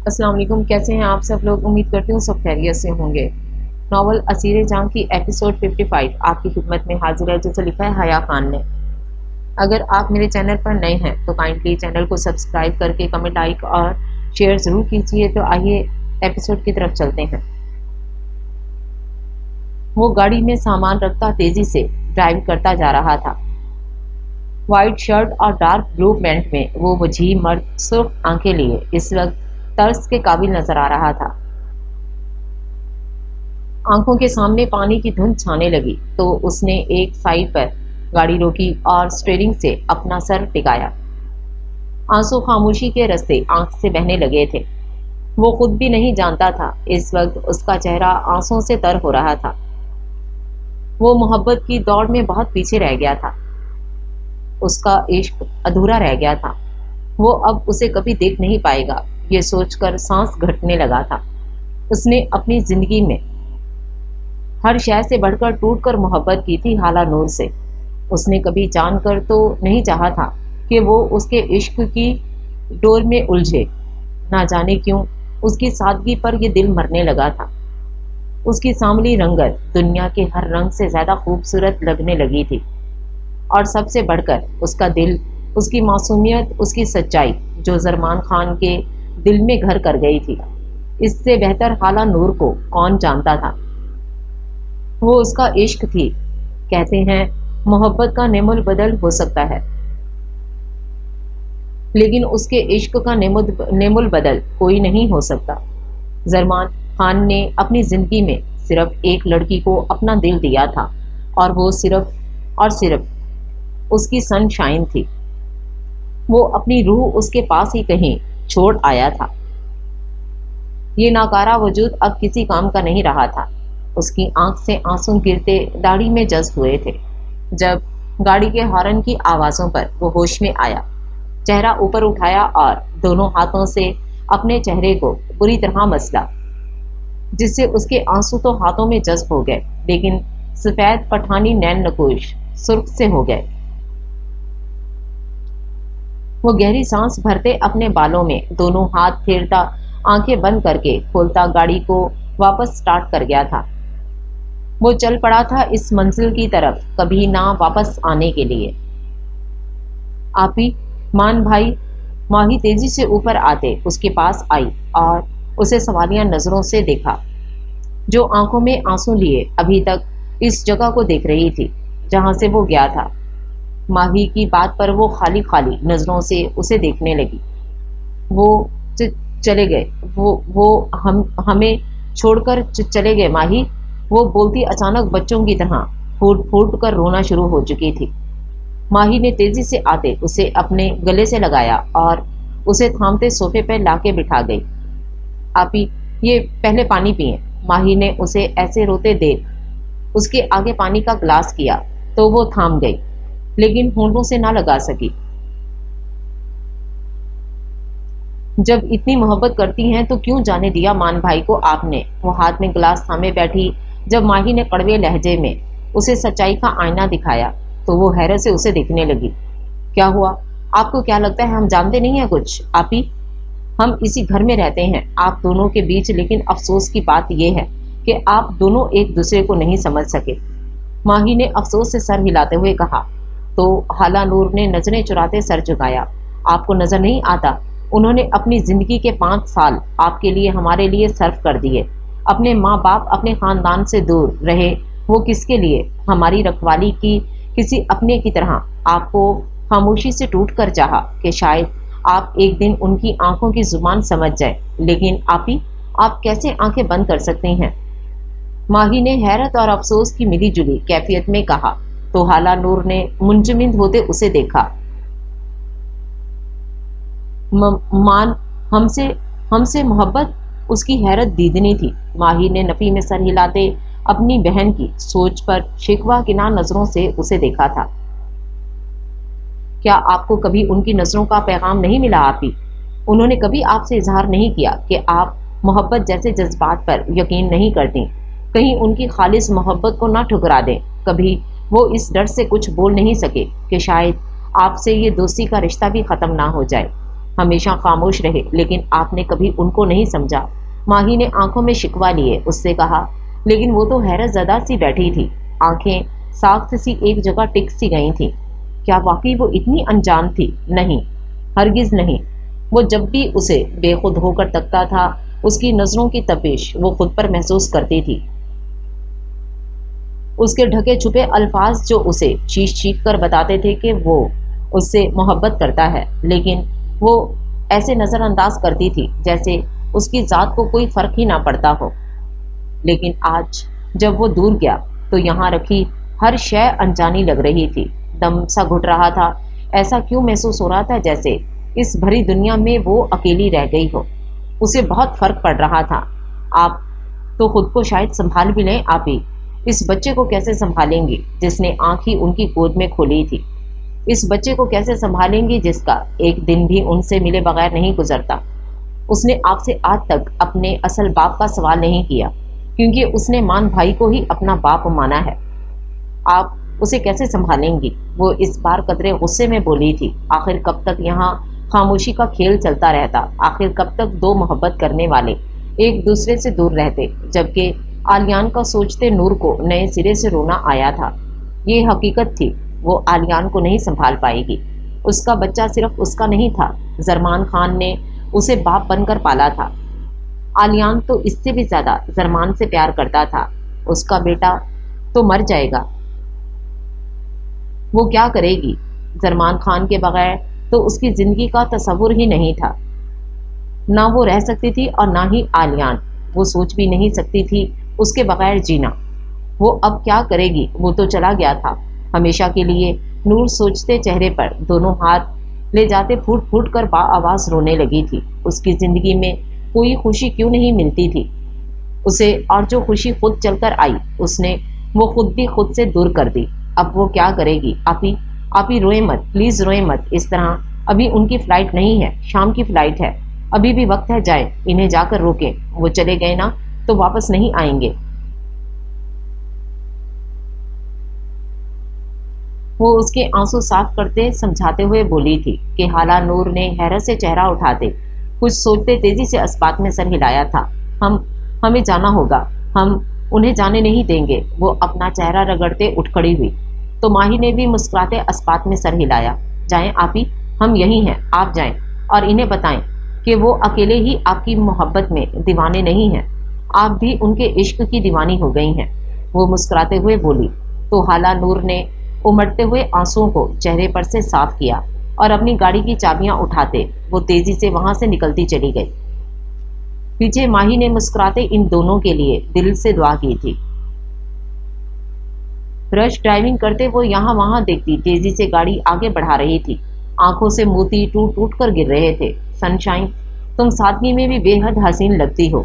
السلام علیکم، کیسے ہیں آپ سب لوگ؟ امید کرتی ہوں سب خیریت سے ہوں گے۔ ناول اسیر جاں کی ایپیسوڈ 55 آپ کی خدمت میں حاضر ہے، جسے لکھا ہے حیا خان نے۔ اگر آپ میرے چینل پر نئے ہیں تو کائنڈلی چینل کو سبسکرائب کر کے کمنٹ، لائک اور شیئر ضرور کیجیے۔ تو آئیے ایپیسوڈ کی طرف چلتے ہیں۔ وہ گاڑی میں سامان رکھتا تیزی سے ڈرائیو کرتا جا رہا تھا۔ وائٹ شرٹ اور ڈارک بلو پینٹ میں وہ وجیح مرد سرخ آنکھیں لیے اس وقت طرز کے قابل نظر آ رہا تھا۔ آنکھوں کے سامنے پانی کی دھند چھانے لگی تو اس نے ایک سائیڈ پر گاڑی روکی اور اسٹیئرنگ سے اپنا سر ٹکایا۔ آنسو خاموشی کے رستے آنکھ سے بہنے لگے تھے۔ وہ خود بھی نہیں جانتا تھا اس وقت اس کا چہرہ آنسوں سے تر ہو رہا تھا۔ وہ محبت کی دوڑ میں بہت پیچھے رہ گیا تھا۔ اس کا عشق ادھورا رہ گیا تھا۔ وہ اب اسے کبھی دیکھ نہیں پائے گا، یہ سوچ کر سانس گھٹنے لگا تھا۔ اس نے اپنی زندگی میں ہر شے سے بڑھ کر ٹوٹ کر محبت کی تھی حالہ نور سے۔ اس نے کبھی جان کر تو نہیں چاہا تھا کہ وہ اس کے عشق کی ڈور میں الجھے۔ نہ جانے کیوں اس کی سادگی پر یہ دل مرنے لگا تھا۔ اس کی سانولی رنگت دنیا کے ہر رنگ سے زیادہ خوبصورت لگنے لگی تھی، اور سب سے بڑھ کر اس کا دل، اس کی معصومیت، اس کی سچائی جو زرمان خان کے دل میں گھر کر گئی تھی، اس سے بہتر حالہ نور کو کون جانتا تھا۔ وہ اس کا عشق تھی۔ کہتے ہیں محبت کا نعم البدل ہو سکتا ہے، لیکن اس کے عشق کا نعم البدل کوئی نہیں ہو سکتا۔ زرمان خان نے اپنی زندگی میں صرف ایک لڑکی کو اپنا دل دیا تھا، اور وہ صرف اس کی سن شائن تھی۔ وہ اپنی روح اس کے پاس ہی کہیں چھوڑ آیا تھا۔ یہ ناکارہ وجود اب کسی کام کا نہیں رہا تھا۔ اس کی آنکھ سے آنسو گرتے داڑھی میں جذب ہوئے تھے۔ جب گاڑی کے ہارن کی آوازوں پر وہ ہوش میں آیا، چہرہ اوپر اٹھایا اور دونوں ہاتھوں سے اپنے چہرے کو بری طرح مسلا، جس سے اس کے آنسو تو ہاتھوں میں جذب ہو گئے، لیکن سفید پٹھانی نین نکوش سرخ سے ہو گئے۔ وہ گہری سانس بھرتے اپنے بالوں میں دونوں ہاتھ پھیرتا، آنکھیں بند کر کے کھولتا گاڑی کو واپس سٹارٹ کر گیا تھا۔ وہ چل پڑا تھا اس منزل کی طرف کبھی نہ واپس آنے کے لیے۔ آپی، مان بھائی۔ ماہی تیزی سے اوپر آتے اس کے پاس آئی اور اسے سوالیہ نظروں سے دیکھا، جو آنکھوں میں آنسو لیے ابھی تک اس جگہ کو دیکھ رہی تھی جہاں سے وہ گیا تھا۔ ماہی کی بات پر وہ خالی نظروں سے اسے دیکھنے لگی۔ وہ چلے گئے، وہ ہمیں چھوڑ کر چلے گئے ماہی، وہ بولتی اچانک بچوں کی طرح پھوٹ پھوٹ کر رونا شروع ہو چکی تھی۔ ماہی نے تیزی سے آتے اسے اپنے گلے سے لگایا اور اسے تھامتے صوفے پر لا کے بٹھا گئی۔ آپی، یہ پہلے پانی پئیں۔ ماہی نے اسے ایسے روتے دیکھ اس کے آگے پانی کا گلاس کیا تو وہ تھام گئی، لیکن ہونٹوں سے نہ لگا سکی۔ جب اتنی محبت کرتی ہیں تو کیوں جانے دیا مان بھائی کو آپ نے؟ وہ ہاتھ میں گلاس تھامے بیٹھی۔ جب ماہی نے کڑوے لہجے میں اسے سچائی کا آئینہ دکھایا تو وہ حیرت سے اسے دیکھنے لگی۔ کیا ہوا؟ آپ کو کیا لگتا ہے ہم جانتے نہیں ہیں کچھ؟ آپی، ہم اسی گھر میں رہتے ہیں آپ دونوں کے بیچ، لیکن افسوس کی بات یہ ہے کہ آپ دونوں ایک دوسرے کو نہیں سمجھ سکے۔ ماہی نے افسوس سے سر ہلاتے ہوئے کہا۔ تو حالہ نور نے نظریں چراتے سر جھکایا۔ آپ کو نظر نہیں آتا؟ انہوں نے اپنی زندگی کے 5 سال آپ کے لیے ہمارے لیے صرف کر دیے۔ اپنے ماں باپ، اپنے خاندان سے دور رہے، وہ کس کے لیے؟ ہماری رکھوالی کی کسی اپنے کی طرح آپ کو خاموشی سے ٹوٹ کر چاہا کہ شاید آپ ایک دن ان کی آنکھوں کی زبان سمجھ جائے، لیکن آپی، آپ کیسے آنکھیں بند کر سکتے ہیں؟ ماہی نے حیرت اور افسوس کی ملی جلی کیفیت میں کہا تو حالہ نور نے منجمد ہوتے اسے دیکھا۔ مان، ہم سے محبت؟ اس کی حیرت دیدنی تھی۔ ماہی نے نفی میں سر ہلاتے اپنی بہن کی سوچ پر شکوہ کنار نظروں سے اسے دیکھا تھا۔ کیا آپ کو کبھی ان کی نظروں کا پیغام نہیں ملا آپی؟ انہوں نے کبھی آپ سے اظہار نہیں کیا کہ آپ محبت جیسے جذبات پر یقین نہیں کرتی؟ کہیں ان کی خالص محبت کو نہ ٹھکرا دیں؟ کبھی وہ اس ڈر سے کچھ بول نہیں سکے کہ شاید آپ سے یہ دوستی کا رشتہ بھی ختم نہ ہو جائے؟ ہمیشہ خاموش رہے لیکن آپ نے کبھی ان کو نہیں سمجھا۔ ماہی نے آنکھوں میں شکوہ لیے اس سے کہا، لیکن وہ تو حیرت زدہ سی بیٹھی تھی، آنکھیں ساخت سی ایک جگہ ٹک سی گئی تھیں۔ کیا واقعی وہ اتنی انجان تھی؟ نہیں، ہرگز نہیں۔ وہ جب بھی اسے بے خود ہو کر تکتا تھا، اس کی نظروں کی تپش وہ خود پر محسوس کرتی تھی۔ اس کے ڈھکے چھپے الفاظ جو اسے چیخ چیخ کر بتاتے تھے کہ وہ اس سے محبت کرتا ہے، لیکن وہ ایسے نظر انداز کرتی تھی جیسے اس کی ذات کو کوئی فرق ہی نہ پڑتا ہو۔ لیکن آج جب وہ دور گیا تو یہاں رکھی ہر شے انجانی لگ رہی تھی، دم سا گھٹ رہا تھا، ایسا کیوں محسوس ہو رہا تھا جیسے اس بھری دنیا میں وہ اکیلی رہ گئی ہو۔ اسے بہت فرق پڑ رہا تھا۔ آپ تو خود کو شاید سنبھال بھی لیں، آپ ہی اس بچے کو کیسے سنبھالیں گی جس نے آنکھ ہی ان کی گود میں کھولی تھی؟ اس بچے کو کیسے سنبھالیں گی جس کا ایک دن بھی ان سے ملے بغیر نہیں گزرتا؟ اس نے آپ سے آج تک اپنے اصل باپ کا سوال نہیں کیا کیونکہ اس نے مان بھائی کو ہی اپنا باپ مانا ہے۔ آپ اسے کیسے سنبھالیں گی؟ وہ اس بار قدرے غصے میں بولی تھی۔ آخر کب تک یہاں خاموشی کا کھیل چلتا رہتا؟ آخر کب تک دو محبت کرنے والے ایک دوسرے سے دور رہتے؟ جبکہ آلیان کا سوچتے نور کو نئے سرے سے رونا آیا تھا۔ یہ حقیقت تھی، وہ آلیان کو نہیں سنبھال پائے گی۔ اس کا بچہ صرف اس کا نہیں تھا، زرمان خان نے اسے باپ بن کر پالا تھا۔ آلیان تو اس سے بھی زیادہ زرمان سے پیار کرتا تھا۔ اس کا بیٹا تو مر جائے گا، وہ کیا کرے گی؟ زرمان خان کے بغیر تو اس کی زندگی کا تصور ہی نہیں تھا۔ نہ وہ رہ سکتی تھی اور نہ ہی آلیان، وہ سوچ بھی نہیں سکتی تھی اس کے بغیر جینا۔ وہ اب کیا کرے گی؟ وہ تو چلا گیا تھا ہمیشہ کے لیے۔ نور سوچتے چہرے پر دونوں ہاتھ لے جاتے پھوٹ پھوٹ کر با آواز رونے لگی تھی۔ اس کی زندگی میں کوئی خوشی کیوں نہیں ملتی تھی اسے، اور جو خوشی خود چل کر آئی اس نے وہ خود بھی خود سے دور کر دی۔ اب وہ کیا کرے گی؟ آپ ہی روئیں مت، پلیز روئیں مت اس طرح۔ ابھی ان کی فلائٹ نہیں ہے، شام کی فلائٹ ہے، ابھی بھی وقت ہے، جائیں انہیں جا کر روکیں، وہ چلے گئے نا تو واپس نہیں آئیں گے۔ وہ اس کے آنسو صاف کرتے سمجھاتے ہوئے بولی تھی کہ حالہ نور نے حیرت سے چہرہ اٹھاتے کچھ سوچتے تیزی سے اسبات میں سر ہلایا تھا۔ ہمیں جانا ہوگا، ہم انہیں جانے نہیں دیں گے۔ وہ اپنا چہرہ رگڑتے اٹھ کھڑی ہوئی تو ماہی نے بھی مسکراتے اسبات میں سر ہلایا۔ جائیں آپی، ہم یہی ہیں، آپ جائیں اور انہیں بتائیں کہ وہ اکیلے ہی آپ کی محبت میں دیوانے نہیں ہیں، آپ بھی ان کے عشق کی دیوانی ہو گئی ہیں، وہ مسکراتے ہوئے بولی۔ تو حالہ نور نے امڑتے ہوئے آنسوؤں کو چہرے پر سے صاف کیا اور اپنی گاڑی کی چابیاں اٹھاتے وہ تیزی سے وہاں سے نکلتی چلی گئی۔ پیچھے ماہی نے مسکراتے ان دونوں کے لیے دل سے دعا کی تھی۔ رش ڈرائیونگ کرتے وہ یہاں وہاں دیکھتی تیزی سے گاڑی آگے بڑھا رہی تھی، آنکھوں سے موتی ٹوٹ ٹوٹ کر گر رہے تھے۔ سن شائن، تم سادگی میں بھی بے حد حسین لگتی ہو،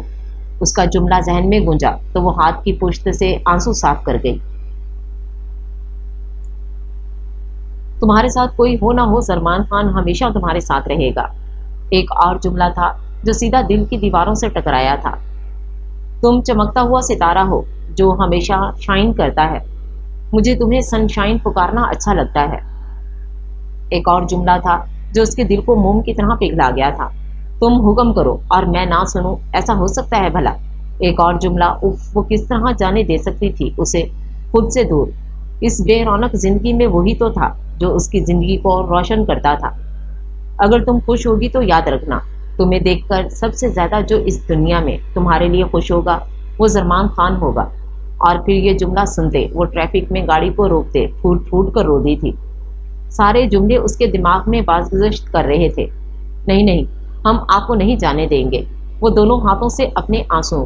اس کا جملہ ذہن میں گونجا تو وہ ہاتھ کی پشت سے آنسو صاف کر گئی۔ تمہارے ساتھ کوئی ہو نہ ہو، زرمان خان ہمیشہ تمہارے ساتھ رہے گا، ایک اور جملہ تھا جو سیدھا دل کی دیواروں سے ٹکرایا تھا۔ تم چمکتا ہوا ستارہ ہو جو ہمیشہ شائن کرتا ہے، مجھے تمہیں سن شائن پکارنا اچھا لگتا ہے۔ ایک اور جملہ تھا جو اس کے دل کو موم کی طرح پگھلا گیا تھا، تم حکم کرو اور میں نہ سنوں، ایسا ہو سکتا ہے بھلا؟ ایک اور جملہ، اف، وہ کس طرح جانے دے سکتی تھی اسے خود سے دور؟ اس بے رونق زندگی میں وہی تو تھا جو اس کی زندگی کو روشن کرتا تھا۔ اگر تم خوش ہوگی تو یاد رکھنا، تمہیں دیکھ کر سب سے زیادہ جو اس دنیا میں تمہارے لیے خوش ہوگا وہ زرمان خان ہوگا۔ اور پھر یہ جملہ سنتے وہ ٹریفک میں گاڑی کو روکتے پھوٹ پھوٹ کر رو دی تھی۔ سارے جملے اس کے دماغ میں بازگشت کر رہے تھے، نہیں نہیں، ہم آپ کو نہیں جانے دیں گے۔ وہ دونوں ہاتھوں سے اپنے آنسو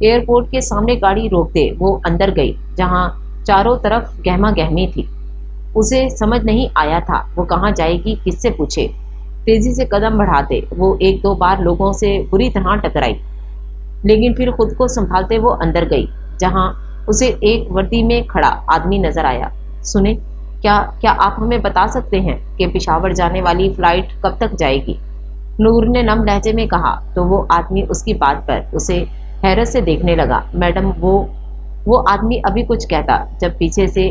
ایئرپورٹ کے سامنے گاڑی روکتے وہ اندر گئی جہاں چاروں طرف گہما گہمی تھی۔ اسے سمجھ نہیں آیا تھا وہ کہاں جائے گی، کس سے پوچھے۔ تیزی سے قدم بڑھاتے وہ ایک دو بار لوگوں سے بری طرح ٹکرائی، لیکن پھر خود کو سنبھالتے وہ اندر گئی جہاں اسے ایک وردی میں کھڑا آدمی نظر آیا۔ سنیں، کیا آپ ہمیں بتا سکتے ہیں کہ پشاور جانے والی فلائٹ کب تک جائے گی؟ نور نے نم لہجے میں کہا تو وہ آدمی اس کی بات پر اسے حیرت سے دیکھنے لگا۔ میڈم، وہ آدمی ابھی کچھ کہتا جب پیچھے سے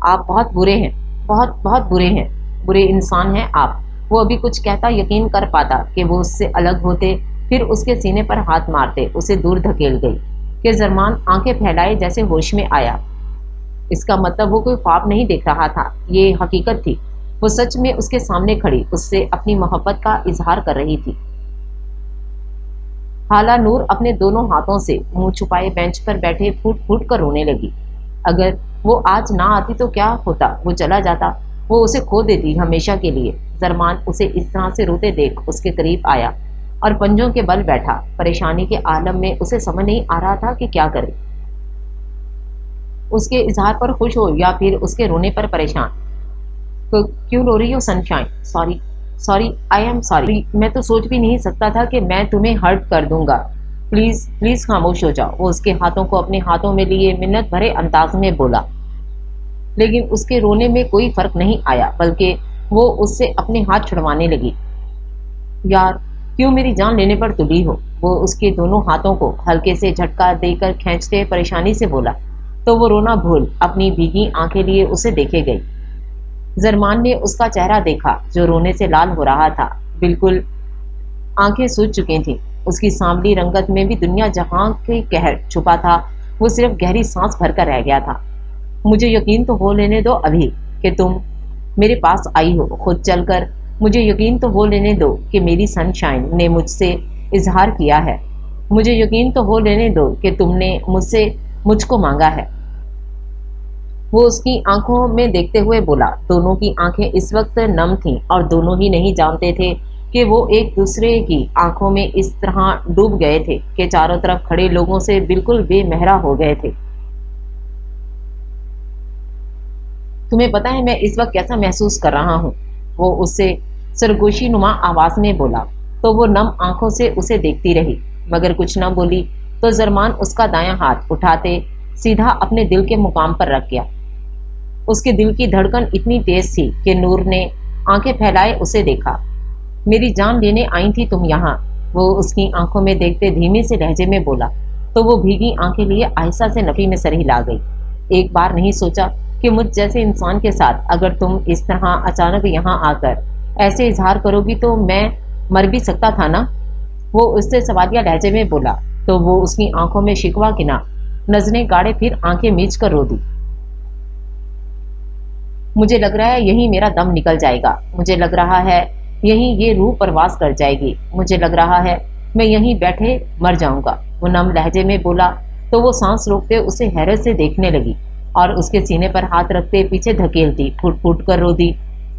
آپ بہت برے ہیں، بہت بہت برے ہیں، برے انسان ہیں آپ۔ وہ ابھی کچھ کہتا، یقین کر پاتا کہ وہ اس سے الگ ہوتے، پھر اس کے سینے پر ہاتھ مارتے اسے دور دھکیل گئی کہ زرمان آنکھیں پھیلائے جیسے ہوش میں آیا۔ اس کا مطلب وہ کوئی خواب نہیں دیکھ رہا تھا، یہ حقیقت تھی۔ وہ سچ میں اس کے سامنے کھڑی اس سے اپنی محبت کا اظہار کر رہی تھی۔ حالہ نور اپنے دونوں ہاتھوں سے منہ چھپائے بینچ پر بیٹھے پھوٹ پھوٹ کر رونے لگی۔ اگر وہ آج نہ آتی تو کیا ہوتا؟ وہ چلا جاتا، وہ اسے کھو دیتی ہمیشہ کے لیے۔ زرمان اسے اس طرح سے روتے دیکھ اس کے قریب آیا اور پنجوں کے بل بیٹھا۔ پریشانی کے عالم میں اسے سمجھ نہیں آ رہا تھا کہ کیا کرے، اس کے اظہار پر خوش ہو یا پھر اس کے رونے پر پریشان۔ تو کیوں رو رہی ہو sunshine? Sorry sorry I am sorry, میں تو سوچ بھی نہیں سکتا تھا کہ میں تمہیں ہرٹ کر دوں گا، پلیز پلیز خاموش ہو جاؤ۔ وہ اس کے ہاتھوں کو اپنے ہاتھوں میں لیے منت بھرے انداز میں بولا، لیکن اس کے رونے میں کوئی فرق نہیں آیا، بلکہ وہ اس سے اپنے ہاتھ چھڑوانے لگی۔ یار کیوں میری جان لینے پر تلی ہو؟ وہ اس کے دونوں ہاتھوں کو ہلکے سے جھٹکا دے کر کھینچتے پریشانی سے بولا، تو وہ رونا بھول اپنی بھیگی آنکھیں لیے اسے دیکھے گئی۔ زرمان نے اس کا چہرہ دیکھا جو رونے سے لال ہو رہا تھا، بالکل آنکھیں سوج چکی تھیں۔ اس کی سانولی رنگت میں بھی دنیا جہاں کے قہر چھپا تھا، وہ صرف گہری سانس بھر کر رہ گیا تھا۔ مجھے یقین تو ہو لینے دو ابھی کہ تم میرے پاس آئی ہو خود چل کر، مجھے یقین تو ہو لینے دو کہ میری سن شائن نے مجھ سے اظہار کیا ہے، مجھے یقین تو ہو لینے دو کہ تم نے مجھ سے مجھ کو مانگا ہے۔ وہ اس کی آنکھوں میں دیکھتے ہوئے بولا۔ دونوں کی آنکھیں اس وقت نم تھیں اور دونوں ہی نہیں جانتے تھے کہ وہ ایک دوسرے کی آنکھوں میں اس طرح ڈوب گئے تھے کہ چاروں طرف کھڑے لوگوں سے بالکل بے مہرا ہو گئے تھے۔ تمہیں پتا ہے میں اس وقت کیسا محسوس کر رہا ہوں؟ وہ اس سے سرگوشی نما آواز میں بولا، تو وہ نم آنکھوں سے اسے دیکھتی رہی مگر کچھ نہ بولی۔ تو زرمان اس کا دایاں ہاتھ اٹھاتے سیدھا اپنے دل کے مقام پر رکھ گیا۔ اس کے دل کی دھڑکن اتنی تیز تھی کہ نور نے آنکھیں پھیلائے اسے دیکھا۔ میری جان لینے آئی تھی تم یہاں؟ وہ اس کی آنکھوں میں دیکھتے دھیمے سے لہجے میں بولا، تو وہ بھیگی آنکھیں لیے آہستہ سے نفی میں سر ہلا گئی۔ ایک بار نہیں سوچا کہ مجھ جیسے انسان کے ساتھ اگر تم اس طرح اچانک یہاں آ کر ایسے اظہار کرو گی تو میں مر بھی سکتا تھا نا؟ وہ اس سے سوالیہ لہجے میں بولا، تو وہ اس کی آنکھوں میں شکوہ گنا، نظریں گاڑے پھر آنکھیں میچ کر رو دی۔ مجھے لگ رہا ہے یہیں میرا دم نکل جائے گا، مجھے لگ رہا ہے یہیں یہ روح پرواز کر جائے گی، مجھے لگ رہا ہے میں یہیں بیٹھے مر جاؤں گا۔ وہ نم لہجے میں بولا تو وہ سانس روکتے اسے حیرت سے دیکھنے لگی اور اس کے سینے پر ہاتھ رکھتے پیچھے دھکیلتی پھوٹ پھوٹ کر رو دی۔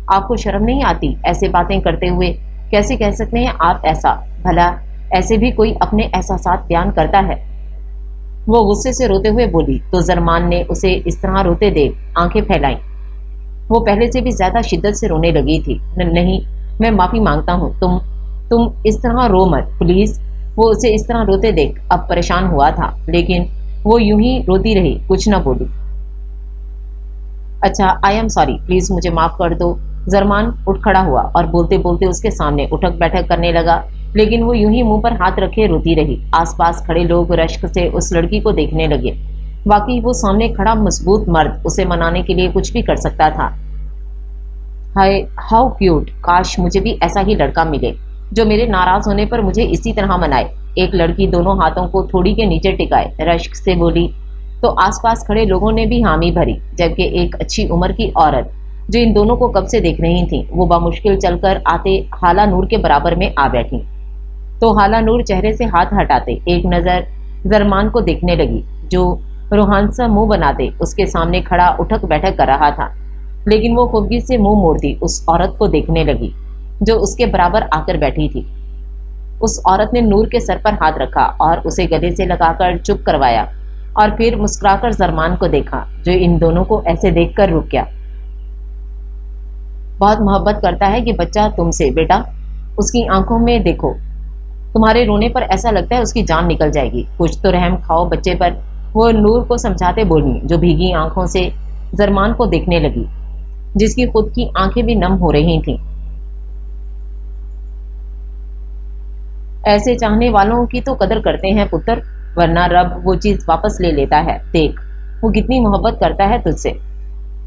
آپ کو شرم نہیں آتی ایسے باتیں کرتے ہوئے؟ کیسے کہہ سکتے ہیں آپ ایسا؟ بھلا ایسے بھی کوئی اپنے احساسات بیان کرتا ہے؟ وہ غصے سے روتے ہوئے بولی، تو زرمان نے اسے اس طرح روتے دیکھ آنکھیں پھیلائیں۔ وہ پہلے سے بھی زیادہ شدت سے رونے لگی تھی۔ نہیں، میں معافی مانگتا ہوں، تم اس طرح رو مت پلیز۔ وہ اسے اس طرح روتے دیکھ اب پریشان ہوا تھا، لیکن وہ یوں ہی روتی رہی، کچھ نہ بولی۔ اچھا آئی ایم سوری، پلیز مجھے معاف کر دو۔ زرمان اٹھ کھڑا ہوا اور بولتے بولتے اس کے سامنے اٹھک بیٹھک کرنے لگا، لیکن وہ یوں ہی منہ پر ہاتھ رکھے روتی رہی۔ آس پاس کھڑے لوگ رشک سے اس لڑکی کو دیکھنے لگے۔ واقعی وہ سامنے کھڑا مضبوط مرد اسے منانے کے لیے کچھ بھی کر سکتا تھا۔ ہائے ہاؤ کیوٹ، کاش مجھے بھی ایسا ہی لڑکا ملے جو میرے ناراض ہونے پر مجھے اسی طرح منائے۔ ایک لڑکی دونوں ہاتھوں کو تھوڑی کے نیچے ٹکائے رشک سے بولی، تو آس پاس کھڑے لوگوں نے بھی حامی بھری، جبکہ ایک اچھی عمر کی عورت جو ان دونوں کو کب سے دیکھ رہی تھی، وہ بامشکل چل کر آتے حالہ نور کے برابر میں آ بیٹھی۔ تو حالہ نور چہرے سے ہاتھ ہٹاتے ایک نظر زرمان کو دیکھنے لگی، جو روحانسا منہ بناتے اس کے سامنے کھڑا اٹھک بیٹھک کر رہا تھا، لیکن وہ خودگی سے منہ موڑتی اس عورت کو دیکھنے لگی جو اس کے برابر آ کر بیٹھی تھی۔ اس عورت نے نور کے سر پر ہاتھ رکھا اور اسے گلے سے لگا کر چپ کروایا، اور پھر مسکرا کر زرمان کو دیکھا جو ان دونوں کو ایسے دیکھ کر رک گیا۔ بہت محبت کرتا ہے کہ بچہ تم سے بیٹا، اس کی آنکھوں میں دیکھو، تمہارے رونے پر ایسا لگتا ہے اس کی جان نکل جائے گی، کچھ تو رحم کھاؤ بچے پر۔ وہ نور کو سمجھاتے بولی جو بھیگی آنکھوں سے زرمان کو دیکھنے لگی، جس کی خود کی آنکھیں بھی نم ہو رہی تھیں۔ ایسے چاہنے والوں کی تو قدر کرتے ہیں پتر، ورنہ رب وہ چیز واپس لے لیتا ہے۔ دیکھ وہ کتنی محبت کرتا ہے تجھ سے۔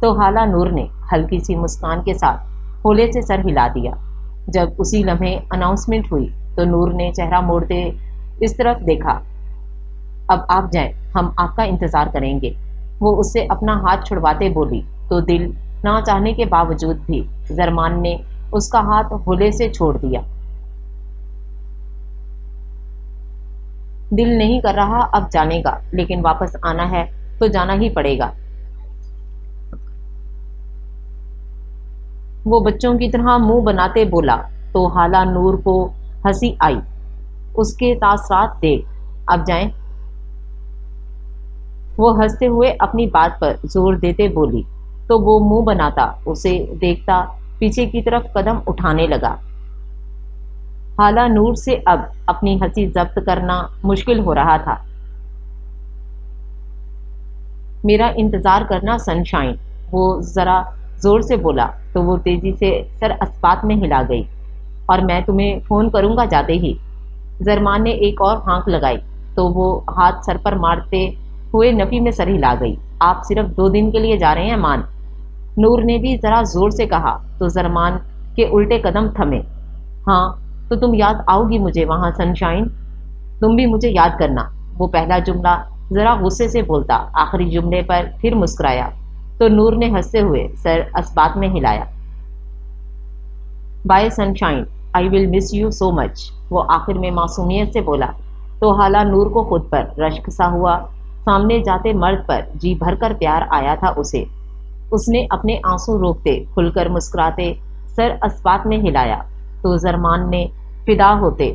تو حالہ نور نے ہلکی سی مسکان کے ساتھ ہولے سے سر ہلا دیا۔ جب اسی لمحے اناؤنسمنٹ ہوئی تو نور نے چہرہ موڑتے اس طرف دیکھا۔ اب آپ جائیں، ہم آپ کا انتظار کریں گے، وہ اس سے اپنا ہاتھ چھڑواتے بولی، تو دل نہ چاہنے کے باوجود بھی زرمان نے اس کا ہاتھ ہولے سے چھوڑ دیا۔ دل نہیں کر رہا اب جانے کا، لیکن واپس آنا ہے تو جانا ہی پڑے گا۔ وہ بچوں کی طرح منہ بناتے بولا تو حالہ نور کو ہنسی آئی۔ اس کے تاثرات دیکھ، اب جائیں۔ وہ ہنستے ہوئے اپنی بات پر زور دیتے بولی تو وہ منہ بناتا اسے دیکھتا پیچھے کی طرف قدم اٹھانے لگا۔ حالہ نور سے اب اپنی ہنسی ضبط کرنا مشکل ہو رہا تھا۔ میرا انتظار کرنا سن شائن، وہ ذرا زور سے بولا تو وہ تیزی سے سر اسبات میں ہلا گئی۔ اور میں تمہیں فون کروں گا جاتے ہی۔ زرمان نے ایک اور ہانک لگائی تو وہ ہاتھ سر پر مارتے ہوئے نفی میں سر ہلا گئی۔ آپ صرف 2 دن کے لیے جا رہے ہیں مان؟ نور نے بھی ذرا زور سے کہا تو زرمان کے الٹے قدم تھمے۔ ہاں تو تم یاد آؤ گی مجھے وہاں سن شائن، تم بھی مجھے یاد کرنا۔ وہ پہلا جملہ ذرا غصے سے بولتا، آخری جملے پر پھر مسکرایا تو نور نے ہنستے ہوئے سر اسبات میں ہلایا۔ Bye sunshine, I will miss you so much, وہ آخر میں معصومیت سے بولا تو حالہ نور کو خود پر رشک سا ہوا۔ سامنے جاتے مرد پر جی بھر کر پیار آیا تھا اسے۔ اس نے اپنے آنسو روکتے کھل کر مسکراتے سر اسبات میں ہلایا تو زرمان نے فدا ہوتے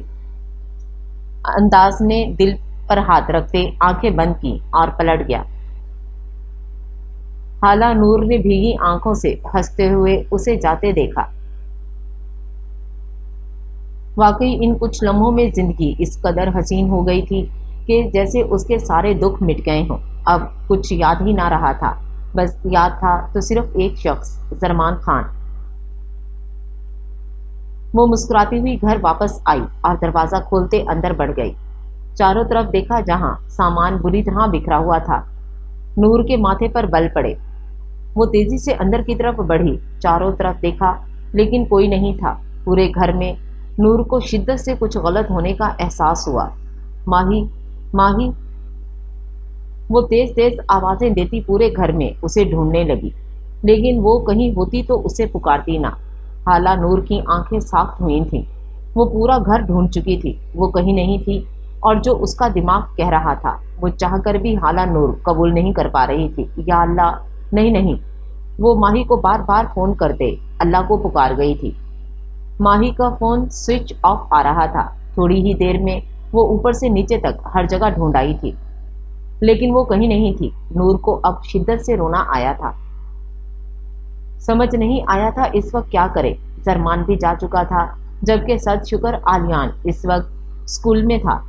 انداز نے دل پر ہاتھ رکھتے آنکھیں بند کی اور پلٹ گیا۔ حالہ نور نے بھیگی آنکھوں سے ہنستے ہوئے اسے جاتے دیکھا۔ واقعی ان کچھ لمحوں میں زندگی اس قدر حسین ہو گئی تھی کہ جیسے اس کے سارے دکھ مٹ گئے ہوں۔ اب کچھ یاد ہی نہ رہا تھا، بس یاد تھا تو صرف ایک شخص، زرمان خان۔ وہ مسکراتی ہوئی گھر واپس آئی اور دروازہ کھولتے اندر بڑھ گئی۔ چاروں طرف دیکھا، جہاں سامان بری طرح بکھرا ہوا تھا۔ نور کے ماتھے پر بل پڑے۔ وہ تیزی سے اندر کی طرف بڑھی، چاروں طرف دیکھا لیکن کوئی نہیں تھا۔ پورے گھر میں نور کو شدت سے کچھ غلط ہونے کا احساس ہوا۔ ماہی، ماہی، وہ تیز تیز آوازیں دیتی پورے گھر میں اسے ڈھونڈنے لگی، لیکن وہ کہیں ہوتی تو اسے پکارتی نہ۔ حالہ نور کی آنکھیں ساخت ہوئی تھیں، وہ پورا گھر ڈھونڈ چکی تھی، وہ کہیں نہیں تھی، اور جو اس کا دماغ کہہ رہا تھا وہ چاہ کر بھی حالہ نور قبول نہیں کر پا رہی تھی۔ یا اللہ، نہیں نہیں، وہ ماہی کو بار بار فون کرتے اللہ کو پکار گئی تھی۔ ماہی کا فون سوئچ آف آ رہا تھا۔ تھوڑی ہی دیر میں وہ اوپر سے نیچے تک ہر جگہ ڈھونڈ آئی تھی، لیکن وہ کہیں نہیں تھی۔ نور کو اب شدت سے رونا آیا تھا، سمجھ نہیں آیا تھا اس وقت کیا کرے۔ زرمان بھی جا چکا تھا، جبکہ صد شکر آلیان اس وقت اسکول میں تھا۔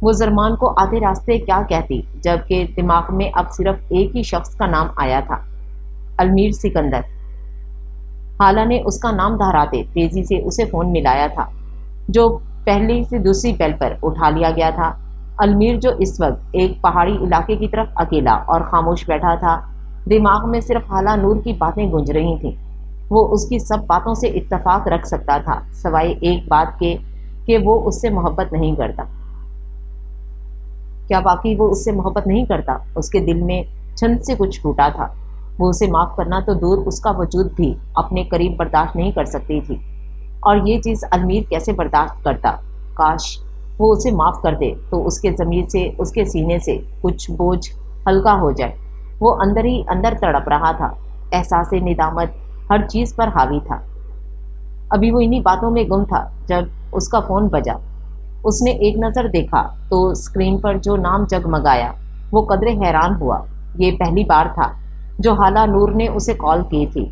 وہ زرمان کو آدھے راستے کیا کہتی، جبکہ دماغ میں اب صرف ایک ہی شخص کا نام آیا تھا، المیر سکندر۔ حالہ نے اس کا نام دہراتے تیزی سے اسے فون ملایا تھا، جو پہلی سے دوسری بیل پر اٹھا لیا گیا تھا۔ المیر، جو اس وقت ایک پہاڑی علاقے کی طرف اکیلا اور خاموش بیٹھا تھا، دماغ میں صرف حالہ نور کی باتیں گونج رہی تھیں۔ وہ اس کی سب باتوں سے اتفاق رکھ سکتا تھا، سوائے ایک بات کے کہ وہ اس سے محبت نہیں کرتا۔ کیا واقعی وہ اس سے محبت نہیں کرتا؟ اس کے دل میں چھند سے کچھ ٹوٹا تھا۔ وہ اسے معاف کرنا تو دور، اس کا وجود بھی اپنے قریب برداشت نہیں کر سکتی تھی، اور یہ چیز المیر کیسے برداشت کرتا؟ کاش وہ اسے معاف کر دے تو اس کے ضمیر سے، اس کے سینے سے کچھ بوجھ ہلکا ہو جائے۔ وہ اندر ہی اندر تڑپ رہا تھا، احساس ندامت ہر چیز پر حاوی تھا۔ ابھی وہ انہی باتوں میں گم تھا جب اس کا فون بجا۔ اس نے ایک نظر دیکھا تو اسکرین پر جو نام جگمگایا، وہ قدرے حیران ہوا۔ یہ پہلی بار تھا جو حالہ نور نے اسے کال کی تھی۔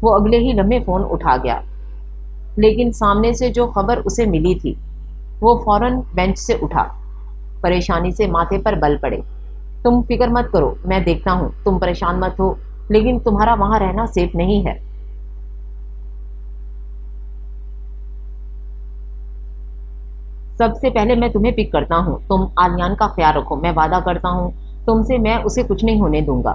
وہ اگلے ہی لمحے فون اٹھا گیا، لیکن سامنے سے جو خبر اسے ملی تھی، وہ فوراً بینچ سے اٹھا، پریشانی سے ماتھے پر بل پڑے۔ تم فکر مت کرو، میں دیکھتا ہوں، تم پریشان مت ہو، لیکن تمہارا وہاں رہنا سیف نہیں ہے۔ سب سے پہلے میں تمہیں پک کرتا ہوں، تم آلیان کا خیال رکھو، میں وعدہ کرتا ہوں تم سے میں اسے کچھ نہیں ہونے دوں گا۔